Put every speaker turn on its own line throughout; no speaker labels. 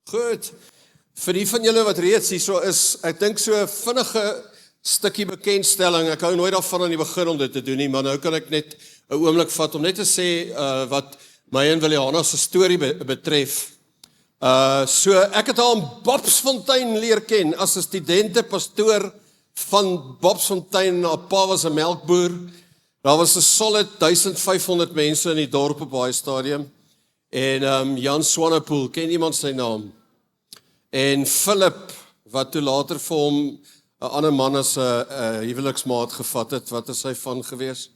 Goed. Vir die van julle wat reeds hier so is, ek dink so 'n vinnige stukkie bekendstelling. Ek hou nooit daarvan aan die begin om dit te doen nie, maar nou kan ek net 'n oomblik vat om net te sê wat my en Williana se storie betref. So ek het haar in Bobsfontein leer ken as 'n studente pastoor van Bobsfontein. Haar pa was 'n melkboer. Daar was 'n solid 1500 mense in die dorp op daai stadium. En Jan Swanepoel, ken iemand sy naam? En Philip, wat toe later vir hom 'n ander man as 'n huweliksmaat gevat het, wat is hy van gewees?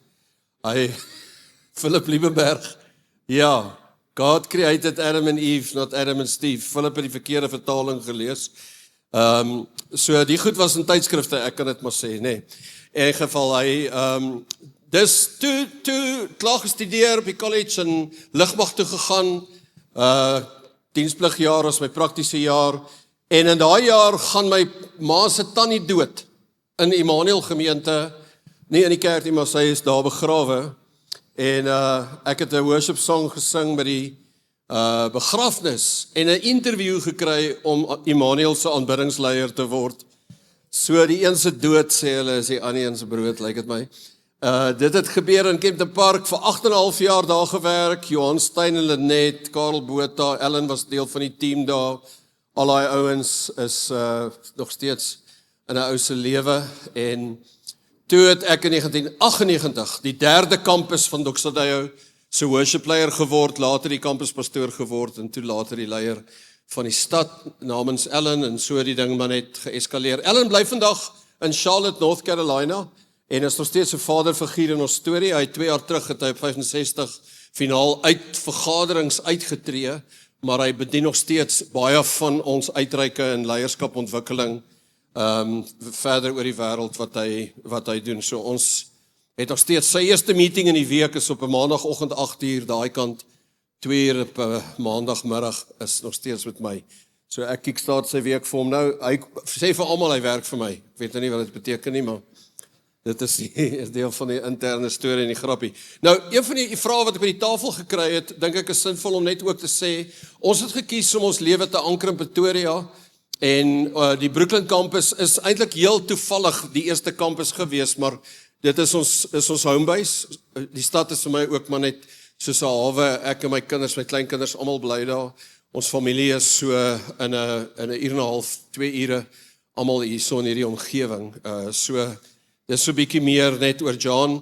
Philip Liebenberg. Ja, God created Adam and Eve, not Adam and Steve. Philip het die verkeerde vertaling gelees. So die goed was in tydskrifte, ek kan dit maar sê, nee. In elk geval, hy dis toe klaar gestudeer op die college en lugmag toe gegaan. Dienspligjaar was my praktiese jaar. En in daai jaar gaan my ma se tannie dood in Immanuel gemeente. Nie in die kerk nie, maar sy is daar begrawe. En ek het 'n worship song gesing by die begrafnis en 'n interview gekry om Immanuel se aanbiddingsleier te word. So die een se dood sê hulle is die ander een se brood, lyk dit my. Dit het gebeur in Kempton Park, vir 8,5 jaar daar gewerk. Johan Stein en Lenet, Karel Botha, Ellen was deel van die team daar. Al die ouens is nog steeds in 'n ou se lewe. En toe het ek in 1998 die 3de kampus van Doxadeo se worship leier geword, later die kampuspastoor geword en toe later die leier van die stad namens Ellen, en so die ding maar net geeskaleer. Ellen bly vandag in Charlotte, North Carolina en is nog steeds 'n vaderfiguur in ons storie. Hy 2 jaar terug het hy op 65 finaal vergaderings uitgetree, maar hy bedien nog steeds baie van ons uitreike en leierskapontwikkeling verder oor die wêreld wat hy doen. So ons het nog steeds sy eerste meeting in die week is op 'n maandagooggend 8:00 daai kant, 2:00 op 'n maandagmiddag is nog steeds met my. So ek kickstart sy week vir hom nou. Hy sê vir almal hy werk vir my. Ek weet nie wat dit beteken nie, maar dit is deel van die interne storie en die grappie. Nou, een van die vrae wat ek by die tafel gekry het, dink ek is sinvol om net ook te sê, ons het gekies om ons lewe te anker in Pretoria, en die Brooklyn kampus is eintlik heel toevallig die eerste kampus gewees, maar dit is ons homebase. Die stad is vir my ook maar net soos 'n hawe. Ek en my kinders, my kleinkinders, almal bly daar. Ons familie is so in 'n uur en 'n half, 2 ure, almal hier so in hierdie omgewing. So dis so 'n bietjie meer net oor John.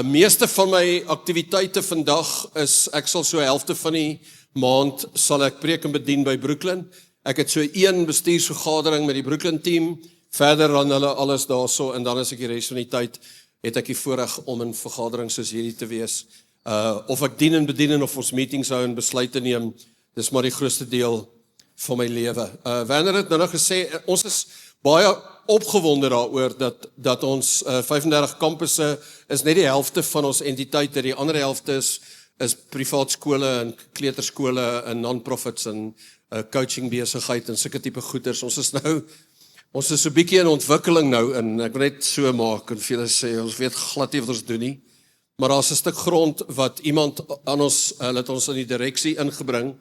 Meeste van my aktiwiteite vandag is, ek sal so helfte van die maand sal ek preek en bedien by Brooklyn. Ek het so 1 bestuursvergadering met die Brooklyn team, verder dan hulle alles daarso, en dan is ek die res van die tyd, het ek die voorreg om in vergaderings soos hierdie te wees. Of ek dien en bedien of ons meetings hou en besluite neem, dis maar die grootste deel van my lewe. Werner het nou gesê, ons is baie opgewonde daaroor dat ons 35 kampusse is net die helfte van ons entiteite, die ander helfte is privaat skole en kleuterskole en non-profits en coaching besigheid en sulke tipe goeders. Ons is so 'n bietjie in ontwikkeling nou, en ek wil net so maak en vir julle sê, ons weet glad nie wat ons doen nie, maar daar's 'n stuk grond wat iemand aan ons, het ons in die direksie ingebring,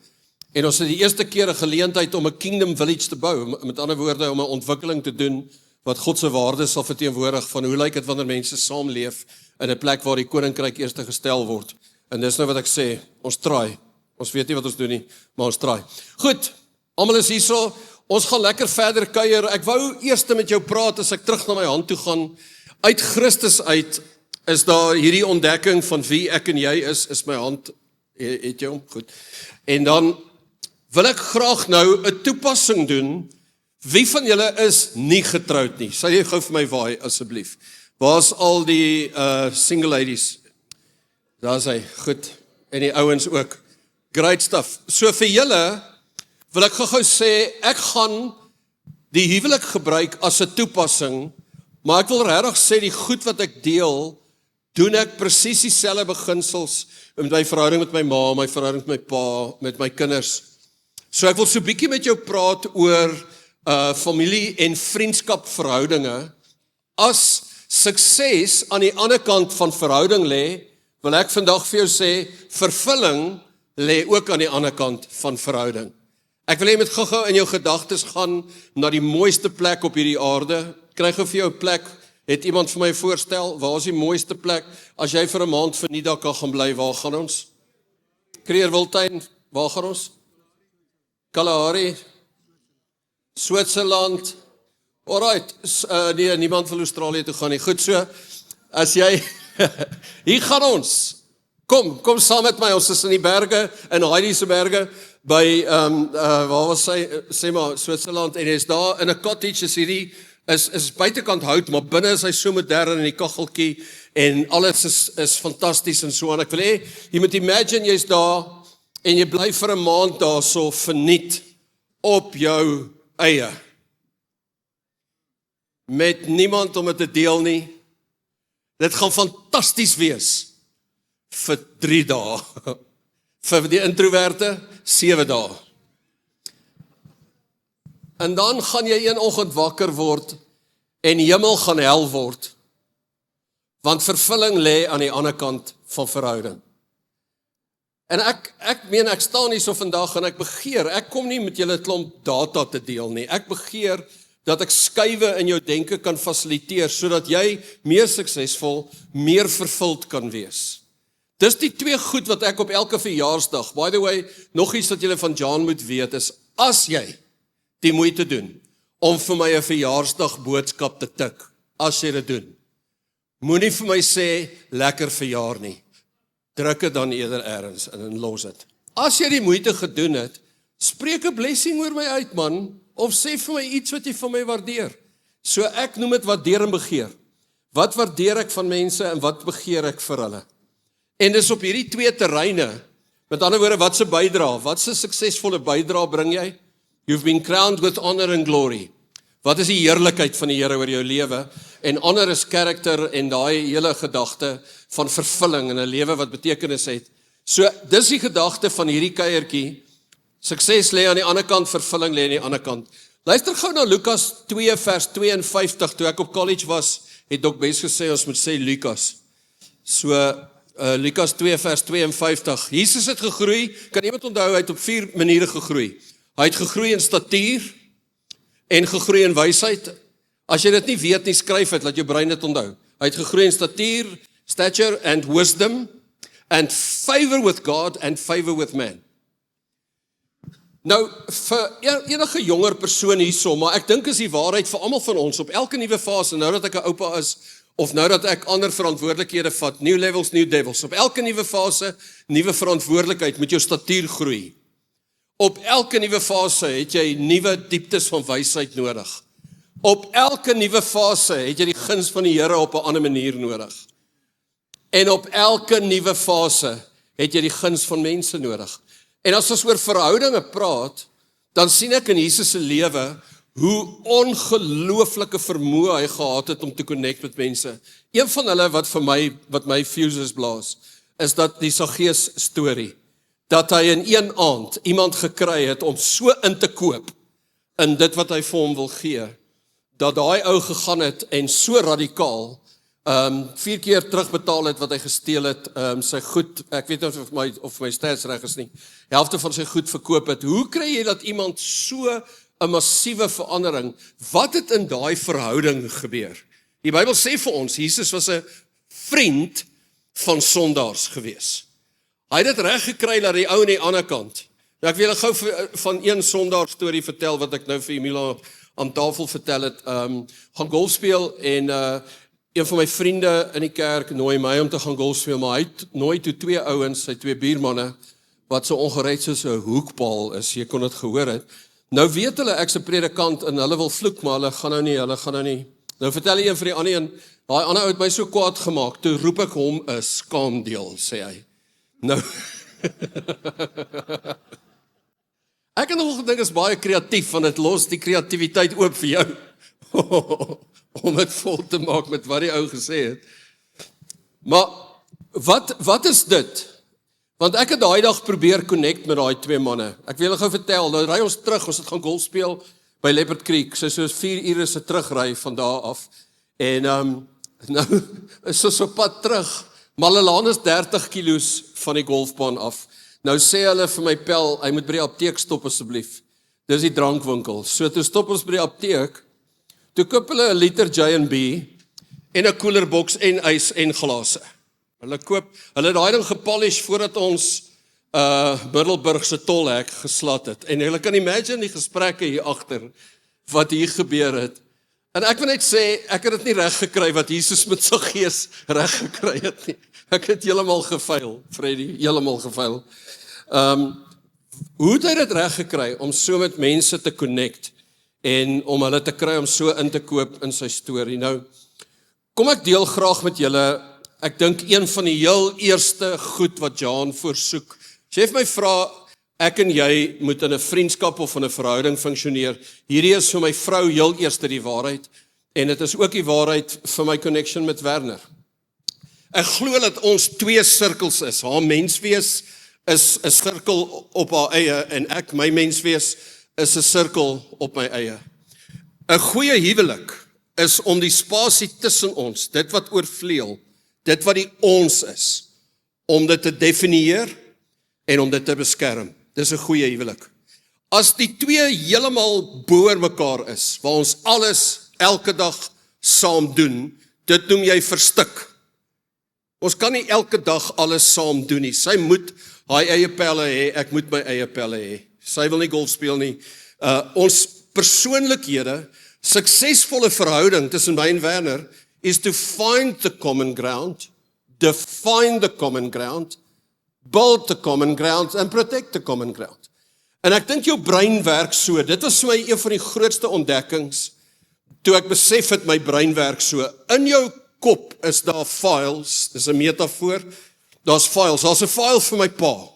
en ons het die eerste keer 'n geleentheid om 'n kingdom village te bou, met ander woorde om 'n ontwikkeling te doen wat God se waardes sal verteenwoordig, van hoe lyk dit wanneer mense saamleef in 'n plek waar die koninkryk eers gestel word. En dis nou wat ek sê, ons try. Ons weet nie wat ons doen nie, maar ons try. Goed, almal is hierso. Ons gaan lekker verder kuier. Ek wou eers met jou praat as ek terug na my hand toe gaan. Uit Christus uit is daar hierdie ontdekking van wie ek en jy is my hand, het jy hom? Goed. En dan wil ek graag nou 'n toepassing doen. Wie van julle is nie getroud nie? Sal jy gou vir my waai asseblief? Waar's al die single ladies? Daar's hy. Goed. En die ouens ook. Great stuff. So vir julle wil ek gou sê, ek gaan die huwelik gebruik as 'n toepassing, maar ek wil regtig sê die goed wat ek deel, doen ek presies dieselfde beginsels met my verhouding met my ma, my verhouding met my pa, met my kinders. So ek wil so 'n bietjie met jou praat oor familie en vriendskapverhoudinge. As sukses aan die ander kant van verhouding lê, wil ek vandag vir jou sê, vervulling lê ook aan die ander kant van verhouding. Ek wil hê jy moet gou-gou in jou gedagtes gaan na die mooiste plek op hierdie aarde. Kry gou vir jou 'n plek. Het iemand vir my voorstel, waar is die mooiste plek? As jy vir 'n maand vir Nida kan gaan bly, waar gaan ons? Creerwiltuin, waar gaan ons? Kalahari, Switserland. Alright, nee, niemand wil Australië toe gaan nie. Goed so, as jy, hier gaan ons. Kom saam met my, ons is in die berge, in Heidi se berge, by, waar was sy, sê maar, Switserland, en hy is daar in 'n cottage, is hierdie, is buitekant hout, maar binne is hy so modern in die kacheltjie, en alles is fantasties en so aan. Ek wil hê, jy moet imagine, jy's daar, en jy bly vir 'n maand daar so verniet, op jou eie. Met niemand om dit te deel nie. Dit gaan fantasties wees, vir 3 dae. Vir die introverte, 7 dae. En dan gaan jy een oggend wakker word, en hemel gaan hel word, want vervulling lê aan die ander kant van verhouding. En ek staan hier so vandag, en ek begeer, ek kom nie met julle klomp data te deel nie, ek begeer, dat ek skuwe in jou denke kan fasiliteer, sodat jy meer suksesvol, meer vervuld kan wees. Dis die 2 goed wat ek op elke verjaarsdag, by the way, nog iets wat julle van John moet weet, is, as jy die moeite doen, om vir my 'n verjaarsdag boodskap te tik, as jy dit doen, moenie vir my sê, lekker verjaar nie, druk dit dan eerder ergens, en los dit. As jy die moeite gedoen het, spreek 'n blessing oor my uit, man, of sê vir my iets wat jy van my waardeer. So ek noem dit waardeer en begeer. Wat waardeer ek van mense, en wat begeer ek vir hulle? En dis op hierdie 2 terreine, met ander woorde, wat se bydra, wat se suksesvolle bydra bring jy? You've been crowned with honor and glory. Wat is die heerlikheid van die Here oor jou lewe? En honor is karakter en daai hele gedagte van vervulling in 'n lewe wat betekenis het. So, dis die gedagte van hierdie kuiertjie. Sukses lê aan die ander kant, vervulling lê aan die ander kant. Luister gou na Lukas 2 vers 52, toe ek op college was, het Dok Bes gesê, ons moet sê Lukas. So, Lukas 2 vers 52, Jesus het gegroei, kan iemand onthou, hy het op 4 maniere gegroei. Hy het gegroei in statuur, en gegroei in wysheid. As jy dit nie weet nie, skryf dit, laat jou brein dit onthou. Hy het gegroei in statuur, stature and wisdom, and favor with God and favor with man. Nou, vir enige jonger persoon hierso, maar ek dink is die waarheid vir almal van ons, op elke nuwe fase, nou dat ek 'n oupa is, of nou dat ek ander verantwoordelikhede vat, new levels, new devils, op elke nuwe fase, nuwe verantwoordelikheid, moet jou statuur groei. Op elke nuwe fase het jy nuwe dieptes van wysheid nodig. Op elke nuwe fase het jy die guns van die Here op 'n ander manier nodig. En op elke nuwe fase het jy die guns van mense nodig. En as ons oor verhoudinge praat, dan sien ek in Jesus se lewe hoe ongelooflike vermoë hy gehad het om te connect met mense. Een van hulle wat my fuses blaas, is dat die Saggeus storie, dat hy in een aand iemand gekry het om so in te koop in dit wat hy vir hom wil gee, dat daai ou gegaan het en so radikaal 4 keer terugbetaal het wat hy gesteel het, sy goed, ek weet nie of my stats reg is nie, helfte van sy goed verkoop het. Hoe kry jy dat iemand so 'n massiewe verandering, wat het in daai verhouding gebeur? Die Bybel sê vir ons, Jesus was 'n vriend van sondaars gewees. Hy het dit reg gekry dat die ou aan die ander kant. Nou ek wil gou van een sondaar storie vertel, wat ek nou vir Emila aan tafel vertel het, gaan golf speel, en een van my vriende in die kerk nooi my om te gaan golf speel, maar hy nooi toe 2 ouens, sy 2 buurmanne, wat so ongereid soos 'n hoekbal is, jy kon dit gehoor het. Nou weet hulle, ek's 'n predikant, en hulle wil vloek, maar hulle gaan nou nie. Nou vertel hy een vir die ander een, daai ander ou het my so kwaad gemaak, toe roep ek hom 'n skaamdeel, sê hy. Nou, ek het nog gedink is baie kreatief, want dit los die kreatiwiteit oop vir jou, om dit vol te maak met wat die ou gesê het. Maar, wat is dit? Want ek het daai dag probeer connect met daai 2 manne. Ek wil gou vertel, nou ry ons terug, ons het gaan golf speel by Leopard Creek, so 4 ure se terugry van daar af, en nou, is so pad terug, Malelaan is 30 kilos van die golfbaan af. Nou sê hulle vir my pel, hy moet by die apteek stop asseblief. Dis die drankwinkel. So toe stop ons by die apteek, toe koop hulle 'n liter J&B en 'n koelerboks en ys en glase. Hulle het daai ding gepolish voordat ons Middelburg se tolhek geslat het. En hulle kan imagine die gesprekke hier agter wat hier gebeur het. En ek wil net sê, ek het dit nie reg gekry wat Jesus met sy gees reg gekry het nie. Ek het heeltemal gefaal, Freddy, heeltemal gefaal. Hoe het hy dit reg gekry om so met mense te connect en om hulle te kry om so in te koop in sy storie? Nou, kom ek deel graag met julle, ek dink een van die heel eerste goed wat John voorsoek. As jy my vra, ek en jy moet in 'n vriendskap of in 'n verhouding funksioneer. Hierdie is vir my vrou heel eerste die waarheid en dit is ook die waarheid vir my connection met Werner. Ek glo dat ons twee sirkels is. Haar menswees is 'n sirkel op haar eie en ek, my menswees, is 'n sirkel op my eie. 'n Goeie huwelik is om die spasie tussen ons, dit wat oorvleuel, dit wat die ons is, om dit te definieer en om dit te beskerm. Dis 'n goeie huwelik. As die twee heeltemal bo mekaar is, waar ons alles elke dag saam doen, dit noem jy verstik. Ons kan nie elke dag alles saam doen nie. Sy moet haar eie pelle hê, ek moet my eie pelle hê. Sy wil nie golf speel nie. Ons persoonlikhede, suksesvolle verhouding tussen my en Werner, is to find the common ground, define the common ground, build the common ground and protect the common ground. En ek dink jou brein werk so. Dit was vir my een van die grootste ontdekkings toe ek besef het my brein werk so. In jou kop is daar files, dis 'n metafoor. Daar's files. Daar's 'n file vir my pa.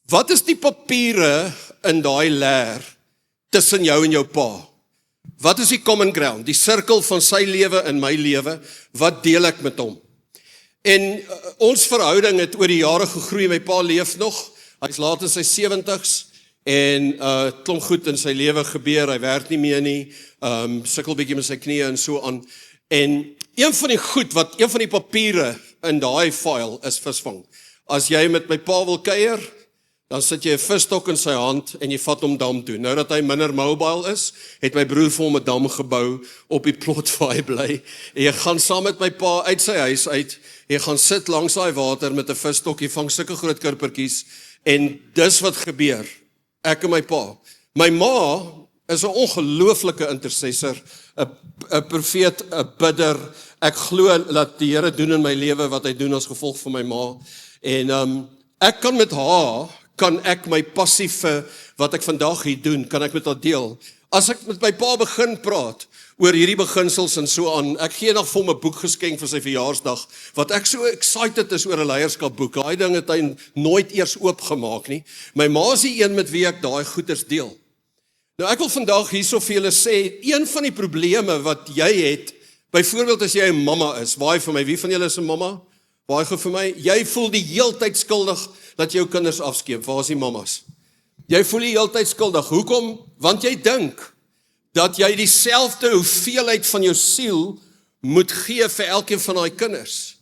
Wat is die papiere in daai leer tussen jou en jou pa? Wat is die common ground? Die sirkel van sy lewe en my lewe. Wat deel ek met hom? En ons verhouding het oor die jare gegroei. My pa leef nog. Hy's laat in sy 70's en klomp goed in sy lewe gebeur. Hy werk nie meer nie. Sukkel bietjie met sy knieë en so aan. En een van die papiere in daai file is visvang. As jy met my pa wil kuier, dan sit jy 'n visstok in sy hand en jy vat hom dam toe. Nou dat hy minder mobile is, het my broer vir hom 'n dam gebou op die plot waar hy bly. En jy gaan saam met my pa uit sy huis uit, jy gaan sit langs daai water met 'n visstok, jy vang sulke groot kurpertjies en dis wat gebeur. Ek en my pa. My ma is 'n ongelooflike intercessor, 'n profeet, 'n bidder. Ek glo dat die Here doen in my lewe wat hy doen as gevolg van my ma. En ek kan met haar, kan ek my passie vir wat ek vandag hier doen, kan ek met haar deel. As ek met my pa begin praat oor hierdie beginsels en so aan, ek gee nog vir hom 'n boek geskenk vir sy verjaarsdag, wat ek so excited is oor 'n leierskapboek. Daai ding het hy nooit eers oopgemaak nie. My ma is die een met wie ek daai goeders deel. Nou ek wil vandag hierso vir julle sê, een van die probleme wat jy het, byvoorbeeld as jy 'n mamma is, waai vir my, wie van julle is 'n mamma? Waai gou vir my, jy voel die heeltyd skuldig dat jou kinders afskeep. Waar is die mammas? Jy voel die heeltyd skuldig. Hoekom? Want jy dink dat jy dieselfde hoeveelheid van jou siel moet gee vir elkeen van daai kinders.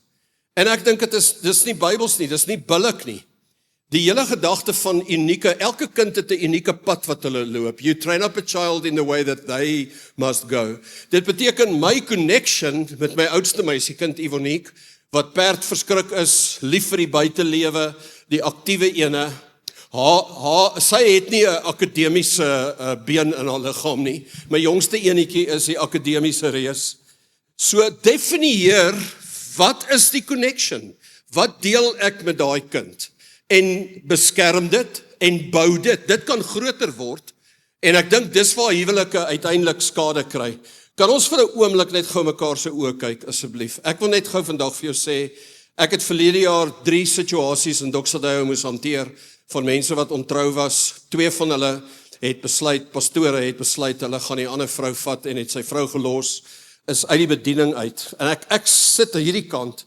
En ek dink dis nie Bybels nie, dis nie billik nie. Die hele gedagte van unieke, elke kind het 'n unieke pad wat hulle loop. You train up a child in the way that they must go. Dit beteken my connection met my oudste meisiekind Ivonique, wat perdverskrik is, lief vir die buitelewe, die aktiewe ene. Sy het nie 'n akademiese been in haar liggaam nie. My jongste enetjie is die akademiese reus. So definieer, wat is die connection? Wat deel ek met daai kind? En beskerm dit en bou dit. Dit kan groter word. En ek dink dis waar huwelike uiteindelik skade kry. Kan ons vir 'n oomblik net gou mekaar se oë kyk asseblief? Ek wil net gou vandag vir jou sê, ek het verlede jaar 3 situasies in Doxadeo moes hanteer van mense wat ontrou was. 2 van hulle het besluit, pastore het besluit, hulle gaan die ander vrou vat en het sy vrou gelos, is uit die bediening uit. En ek sit aan hierdie kant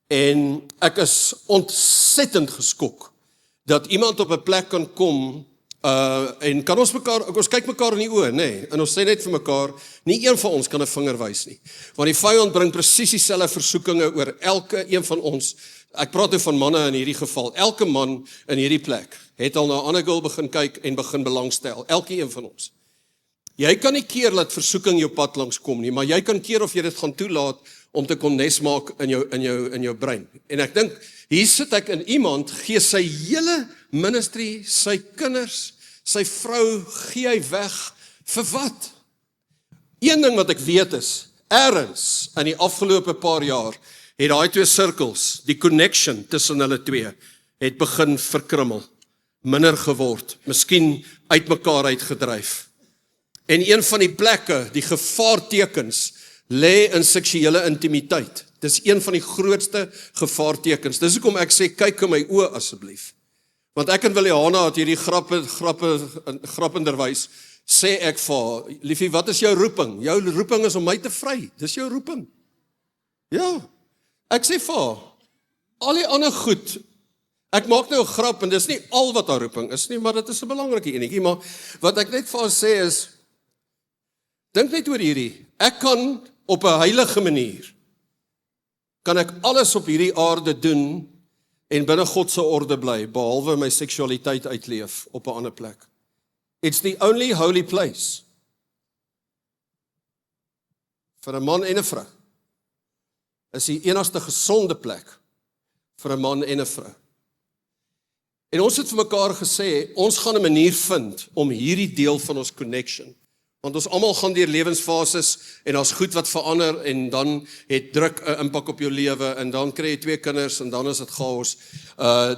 en ek is ontsettend geskok dat iemand op 'n plek kan kom en kan ons kyk mekaar in die oë, nê? En ons sê net vir mekaar, nie een van ons kan 'n vinger wys nie. Want die vyand bring presies dieselfde versoekinge oor elke een van ons ek praat nou van manne in hierdie geval, elke man in hierdie plek, het al na 'n ander girl begin kyk en begin belangstel, elke een van ons. Jy kan nie keer laat versoeking jou pad langs kom nie, maar jy kan keer of jy dit gaan toelaat om te kon nes maak in jou brein. En ek dink, hier sit ek in iemand, gee sy hele ministry, sy kinders, sy vrou, gee hy weg, vir wat? Een ding wat ek weet is, ergens in die afgelope paar jaar, het daai twee sirkels, die connection tussen hulle twee, het begin verkrummel, minder geword, miskien uit mekaar uitgedryf. En een van die plekke, die gevaartekens, lê in seksuele intimiteit. Dis een van die grootste gevaartekens. Dis hoekom ek sê, kyk in my oë asseblief. Want ek en Williana het hierdie grappenderwys, sê ek vir haar, liefie, wat is jou roeping? Jou roeping is om my te vry, dis jou roeping. Ja, ek sê vir haar, al die ander goed, ek maak nou 'n grap, en dis nie al wat haar roeping is nie, maar dit is 'n belangrike enetjie, maar wat ek net vir haar sê is, dink net oor hierdie, ek kan op 'n heilige manier, kan ek alles op hierdie aarde doen, en binne God se orde bly, behalwe my seksualiteit uitleef, op 'n ander plek. It's the only holy place, vir 'n man en 'n vrou, is die enigste gesonde plek, vir 'n man en 'n vrou. En ons het vir mekaar gesê, ons gaan 'n manier vind, om hierdie deel van ons connection, want ons almal gaan deur lewensfases, en daar's goed wat verander, en dan het druk 'n impak op jou lewe, en dan kry jy 2 kinders, en dan is dit chaos.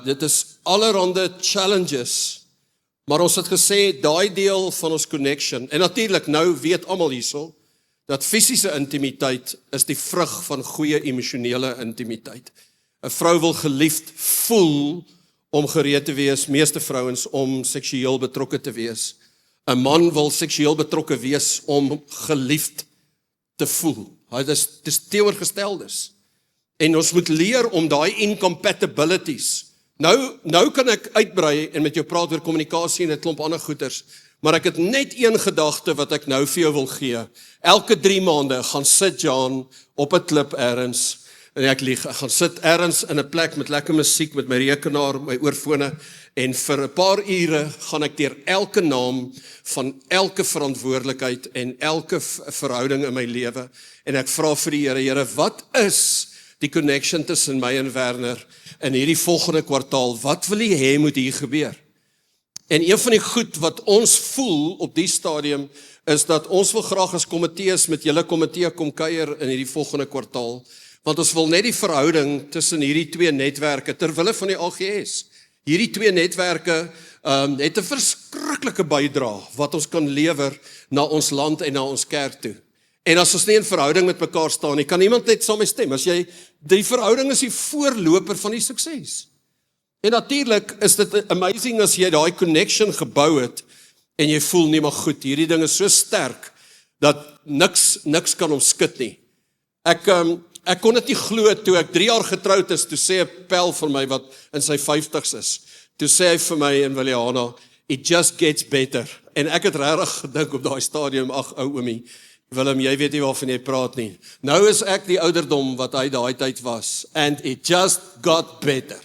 Dit is allerhande challenges, maar ons het gesê, daai deel van ons connection, en natuurlik nou weet almal hierso, dat fisiese intimiteit is die vrug van goeie emosionele intimiteit. 'n Vrou wil geliefd voel, om gereed te wees, meeste vrouens, om seksueel betrokke te wees. 'n Man wil seksueel betrokke wees, om geliefd te voel. Dis teenoorgesteldes. En ons moet leer om daai incompatibilities. Nou kan ek uitbrei en met jou praat oor kommunikasie en 'n klomp ander goeters, maar ek het net een gedagte wat ek nou vir jou wil gee. Elke 3 maande gaan sit Jan op 'n klip ergens, en ek gaan sit ergens in 'n plek met lekker musiek, met my rekenaar, my oorfone, en vir 'n paar ure gaan ek deur elke naam van elke verantwoordelikheid en elke verhouding in my lewe, en ek vra vir die Here, wat is die connection tussen my en Werner in hierdie volgende kwartaal? Wat wil jy hê moet hier gebeur? En een van die goed wat ons voel op die stadium, is dat ons wil graag as komitees met julle komitee kom kuier in hierdie volgende kwartaal, want ons wil net die verhouding tussen hierdie 2 netwerke, terwille van die AGS, hierdie 2 netwerke het 'n verskriklike bydrae wat ons kan lewer na ons land en na ons kerk toe. En as ons nie in verhouding met mekaar staan nie, kan iemand net saam met my stem, as jy, die verhouding is die voorloper van die sukses. En natuurlik is dit amazing as jy daai connection gebou het, en jy voel nie maar goed, hierdie ding is so sterk, dat niks kan hom skud nie. Ek kon dit nie glo, toe ek 3 jaar getroud is, toe sê 'n pel vir my, wat in sy 50's is, toe sê hy vir my en Williana, it just gets better. En ek het regtig gedink op daai stadium, ag ou oomie, Willem, jy weet nie waarvan jy praat nie. Nou is ek die ouderdom wat hy daai tyd was, and it just got better.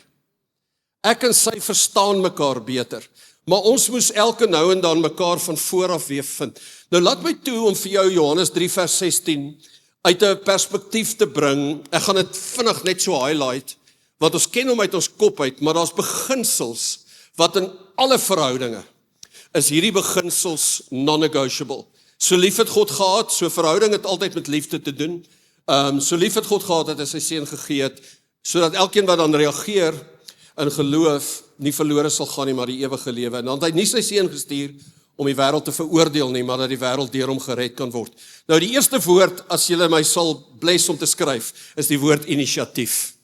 Ek en sy verstaan mekaar beter, maar ons moes elke nou en dan mekaar van vooraf weer vind. Nou laat my toe om vir jou Johannes 3 vers 16 uit 'n perspektief te bring. Ek gaan dit vinnig net so highlight, want ons ken hom uit ons kop uit, maar daar's beginsels wat in alle verhoudinge is hierdie beginsels non-negotiable. So lief het God gehad, so verhouding het altyd met liefde te doen. So lief het God gehad dat hy sy seun gegee het, sodat elkeen wat dan reageer in geloof nie verlore sal gaan nie, maar die ewige lewe. En dan het hy nie sy seun gestuur om die wêreld te veroordeel nie, maar dat die wêreld deur hom gered kan word. Nou die eerste woord, as julle my sal bless om te skryf, is die woord inisiatief.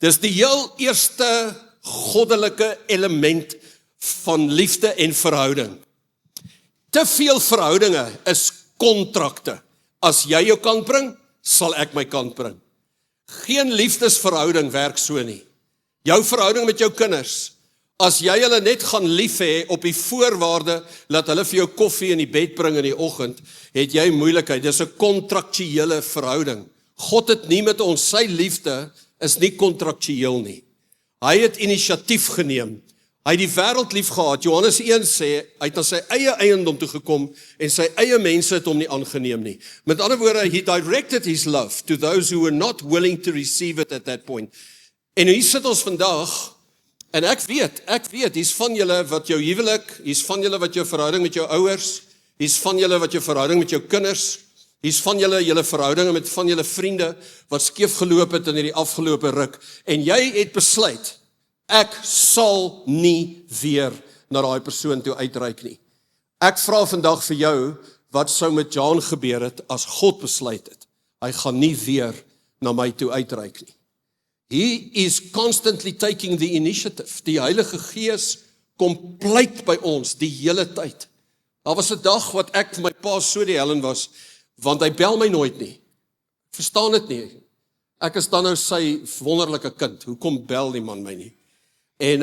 Dis die heel eerste goddelike element van liefde en verhouding. Te veel verhoudinge is kontrakte. As jy jou kant bring, sal ek my kant bring. Geen liefdesverhouding werk so nie. Jou verhouding met jou kinders, as jy hulle net gaan lief hê op die voorwaarde dat hulle vir jou koffie in die bed bring in die oggend, het jy moeilikheid. Dis 'n kontraktuele verhouding. God het nie met ons, sy liefde is nie kontraktueel nie. Hy het inisiatief geneem. Hy het die wêreld lief gehad. Johannes 1 sê, hy het na sy eie eiendom toe gekom en sy eie mense het hom nie aangeneem nie. Met ander woorde, he directed his love to those who were not willing to receive it at that point. En hier sit ons vandag, en ek weet, hier's van julle wat jou huwelik, hier's van julle wat jou verhouding met jou ouers, hier's van julle wat jou verhouding met jou kinders, hier's van julle verhoudinge met van julle vriende, wat skeef geloop het in hierdie afgelope ruk, en jy het besluit, ek sal nie weer na daai persoon toe uitreik nie. Ek vra vandag vir jou, wat sou met John gebeur het, as God besluit het, hy gaan nie weer na my toe uitreik nie. He is constantly taking the initiative. Die Heilige Gees kom pleit by ons die hele tyd. Daar was 'n dag wat ek vir my pa so die hel in was, want hy bel my nooit nie. Verstaan dit nie. Ek is dan nou sy wonderlike kind. Hoekom bel die man my nie? En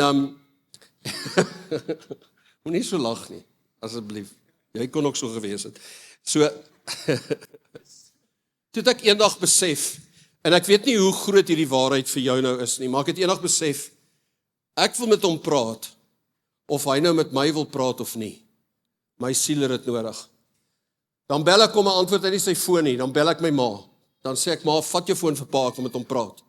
moenie so lag nie, asseblief. Jy kon ook so gewees het. So toe het ek eendag besef, en ek weet nie hoe groot hierdie waarheid vir jou nou is nie, maar ek het eendag besef, ek wil met hom praat, of hy nou met my wil praat of nie. My siel het dit nodig. Dan bel ek hom, 'n antwoord hy nie sy foon nie, dan bel ek my ma. Dan sê ek, ma, vat jou foon vir pa, ek wil met hom praat.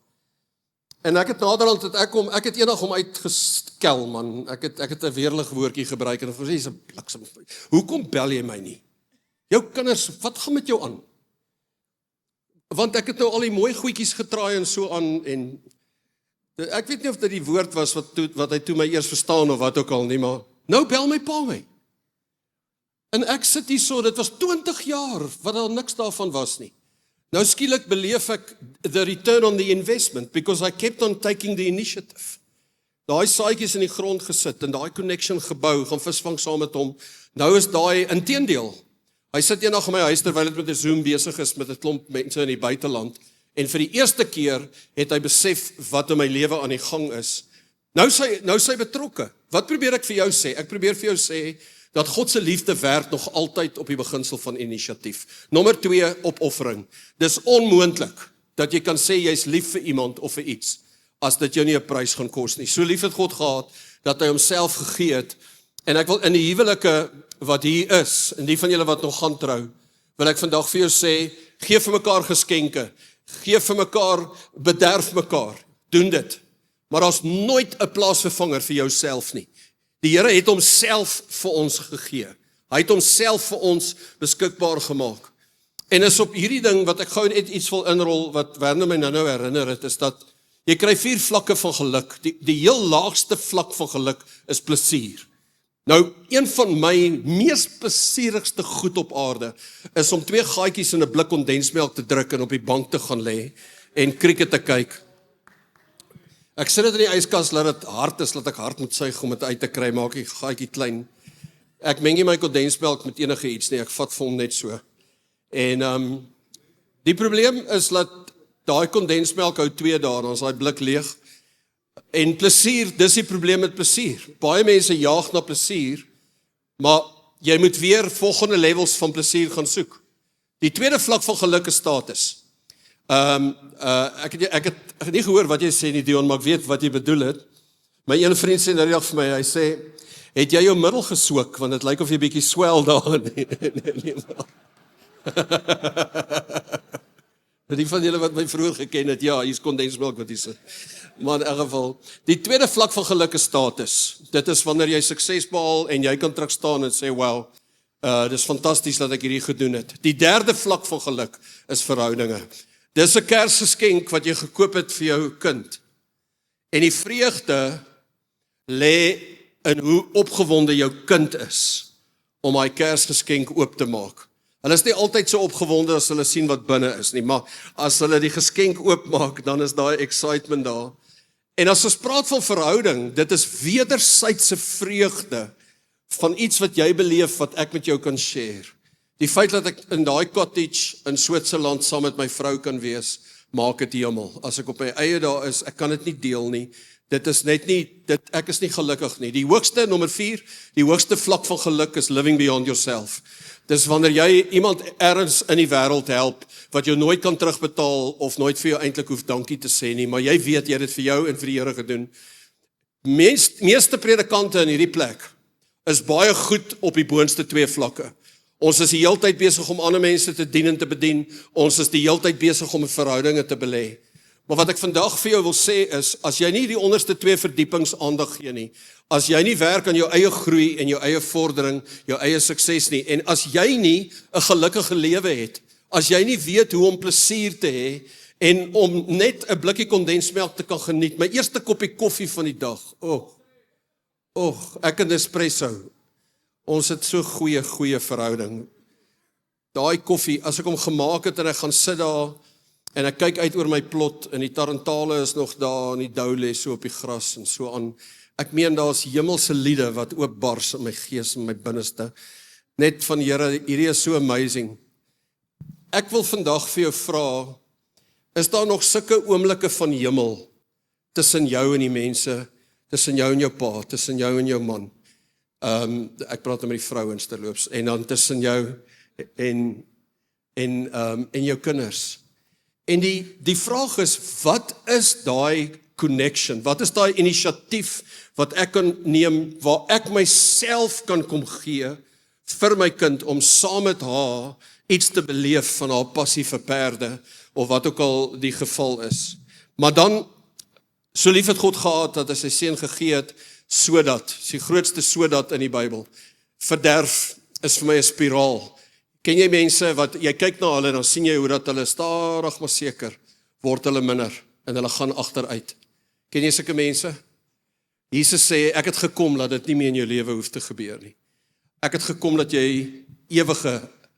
En ek het naderhand, ek het eendag hom uitgeskel, man. Ek het 'n weerlig woordjie gebruik, en ek sê, "Jy's 'n bliksem. Hoekom bel jy my nie? Jou kinders, wat gaan met jou aan? Want ek het nou al die mooi goedjies getraai en so aan, en ek weet nie of dit die woord was wat hy toe my eers verstaan of wat ook al nie, maar nou bel my pa my. En ek sit hier so, dit was 20 jaar, wat al niks daarvan was nie. Nou skielik beleef ek the return on the investment, because I kept on taking the initiative. Daai saadjies in die grond gesit, en daai connection gebou, gaan visvang saam met hom. Nou is daai inteendeel. Hy sit eendag in my huis, terwyl het met 'n Zoom besig is, met 'n klomp mense in die buiteland, en vir die eerste keer het hy besef wat in my lewe aan die gang is. Nou sy betrokke. Wat probeer ek vir jou sê? Ek probeer vir jou sê, dat God se liefde werk nog altyd op die beginsel van inisiatief. Nommer 2, opoffering. Dis onmoontlik dat jy kan sê jy's lief vir iemand of vir iets, as dit jou nie 'n prys gaan kos nie. So lief het God gehad, dat hy homself gegee het, en ek wil in die huwelike wat hier is, en die van julle wat nog gaan trou, wil ek vandag vir jou sê, gee vir mekaar geskenke, gee vir mekaar, bederf mekaar, doen dit. Maar daar's nooit 'n plaasvervanger vir jouself nie. Die Here het homself vir ons gegee. Hy het homself vir ons beskikbaar gemaak. En is op hierdie ding wat ek gou net iets wil inrol, wat Werner my nou herinner het, is dat jy kry 4 vlakke van geluk. Die heel laagste vlak van geluk is plesier. Nou, een van my mees plesierigste goed op aarde is om 2 gaatjies in 'n blik kondensmelk te druk en op die bank te gaan lê en krieket te kyk. Ek sit dit in die yskas, laat dit hard is, laat ek hard moet suig om dit uit te kry, maak die gaatjie klein. Ek meng nie my kondensmelk met enige iets nie, ek vat vir hom net so. En die probleem is dat daai kondensmelk hou 2 dae, dan is daai blik leeg. En plesier, dis die probleem met plesier. Baie mense jaag na plesier, maar jy moet weer volgende levels van plesier gaan soek. Die tweede vlak van geluk is status. Ek het nie gehoor wat jy sê nie, Dion, maar ek weet wat jy bedoel het. My een vriend sê nou die dag vir my, hy sê, het jy jou middel geswik, want het lyk of jy bietjie swel daar. Nee. Die van julle wat my vroeër geken het, ja, hier's kondensmelk wat hier sit. Maar in elk geval, die tweede vlak van geluk is status. Dit is wanneer jy sukses behaal en jy kan terugstaan en sê, wow, dis fantasties dat ek hierdie gedoen het. Die derde vlak van geluk is verhoudinge. Dis 'n Kersgeskenk wat jy gekoop het vir jou kind. En die vreugde lê in hoe opgewonde jou kind is om daai Kersgeskenk oop te maak. Hulle is nie altyd so opgewonde as hulle sien wat binne is nie, maar as hulle die geskenk oopmaak, dan is daai excitement daar. En as ons praat van verhouding, dit is wederwysige vreugde van iets wat jy beleef wat ek met jou kan share. Die feit dat ek in daai cottage in Switserland saam met my vrou kan wees, maak dit hemel. As ek op my eie daar is, ek kan dit nie deel nie. Dit is net nie, ek is nie gelukkig nie. Die hoogste, nommer 4, die hoogste vlak van geluk is living beyond yourself. Dis wanneer jy iemand ergens in die wêreld help, wat jou nooit kan terugbetaal, of nooit vir jou eintlik hoef dankie te sê nie, maar jy weet jy het dit vir jou en vir die Here gedoen. Meeste predikante in hierdie plek is baie goed op die boonste twee vlakke. Ons is die hele tyd besig om ander mense te dien en te bedien. Ons is die hele tyd besig om verhoudinge te belê. Maar wat ek vandag vir jou wil sê is, as jy nie die onderste twee verdiepings aandag gee nie, as jy nie werk aan jou eie groei en jou eie vordering, jou eie sukses nie, en as jy nie 'n gelukkige lewe het, as jy nie weet hoe om plesier te hê, en om net 'n blikkie kondensmelk te kan geniet, my eerste koppie koffie van die dag, ek en espresso, ons het so goeie verhouding. Daai koffie, as ek hom gemaak het en ek gaan sit daar, en ek kyk uit oor my plot, en die tarantale is nog daar, en die dou lê so op die gras, en so aan. Ek meen, daar is hemelse liede, wat oopbars in my gees, en my binneste. Net van Here, hierdie is so amazing. Ek wil vandag vir jou vra, is daar nog sulke oomblikke van hemel, tussen jou en die mense, tussen jou en jou pa, tussen jou en jou man, ek praat met die vrouens terloops, en dan tussen jou en jou kinders. En die vraag is, wat is daai connection, wat is daai inisiatief, wat ek kan neem, waar ek myself kan kom gee, vir my kind, om saam met haar, iets te beleef van haar passie vir perde, of wat ook al die geval is. Maar dan, so lief het God gehad, dat hy sy seun gegee het, sodat, is die grootste sodat in die Bybel, verderf is vir my 'n spiraal. Ken jy mense, wat, jy kyk na hulle, dan sien jy hoe dat hulle stadig maar seker, word hulle minder, en hulle gaan agteruit. Ken jy sulke mense? Jesus sê, ek het gekom, dat dit nie meer in jou lewe hoef te gebeur nie. Ek het gekom, dat jy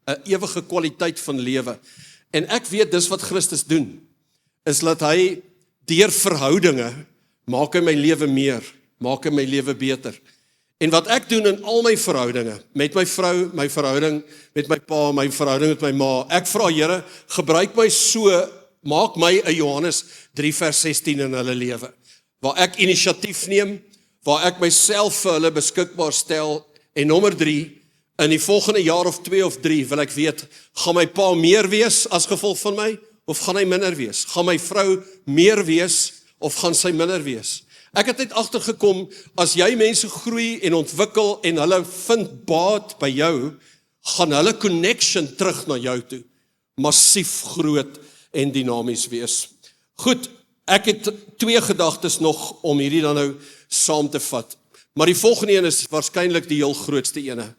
'n ewige kwaliteit van lewe, en ek weet, dis wat Christus doen, is dat hy, deur verhoudinge, maak hy my lewe meer, maak hy my lewe beter. En wat ek doen in al my verhoudinge, met my vrou, my verhouding met my pa, my verhouding met my ma, ek vra Here, gebruik my so, maak my 'n Johannes 3 vers 16 in hulle lewe, waar ek inisiatief neem, waar ek myself vir hulle beskikbaar stel, en nommer 3, in die volgende jaar of 2 of 3, wil ek weet, gaan my pa meer wees as gevolg van my, of gaan hy minder wees? Gaan my vrou meer wees, of gaan sy minder wees? Ek het net agtergekom, as jy mense groei en ontwikkel, en hulle vind baat by jou, gaan hulle connection terug na jou toe, massief groot en dinamies wees. Goed, ek het 2 gedagtes nog, om hierdie dan nou saam te vat, maar die volgende een is waarskynlik die heel grootste ene,